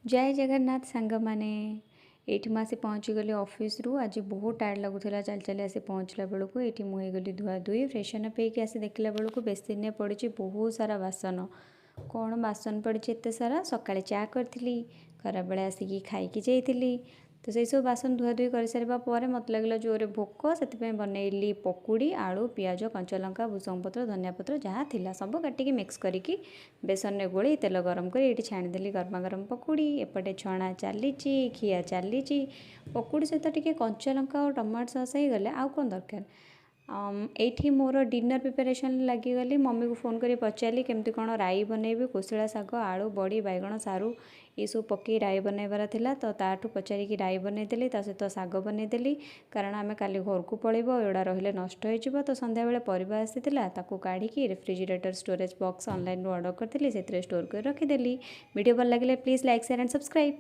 जय जगन्नाथ सांग माने एठी मुझे पहुँचीगली ऑफिस रु आज बहुत टायर्ड लगुला चल चली आसी पहुँचला बेलू ये मुझे धुआ धुई फ्रेशन अप होकर आसी देखला बेलू बेसिन पड़ी बहुत सारा बासन कौन बासन पड़ी एत सारा सकाଳେ चा करी खरा बेले आसिकी खाई जाइली तो से सब बासन धुआ धुई कर सारा पर मत लगे जोरे भोक से बनैली पकुड़ी आलू पियाज कंचा लंका भूसंग पत्र धनिया पत्र जहाँ थिला सब काटिकी मिक्स करके बेसन में गोली तेल गरम कर ये छाणीदेली गरमा गरम पकुड़ी एपटे छणा चली खिया चली पकुड़ी सहित टिके कंचा लंका और टमाटो सॉस हो गले आउ कौन दरकार एठी मोर डिनर प्रिपरेशन लगिगली मम्मी को फोन कर पचारि केमती कौन राई बनैबी कोशिला शाग आलू बड़ी बैगण सारू ये सब पकई राई बनैबार थिला तो ताठू पचारिकी राई बनईदेली सहित शाग बनईदेली कारण आम काली घर को पलैब एड़ा रहिले नष्ट हो तो संध्या बेले परिबा आसीथिला ताकू काढ़ी refrigerator storage box online order करथिली सेतरे स्टोर कर रखीदेली। वीडियो भल लगे please like share and subscribe.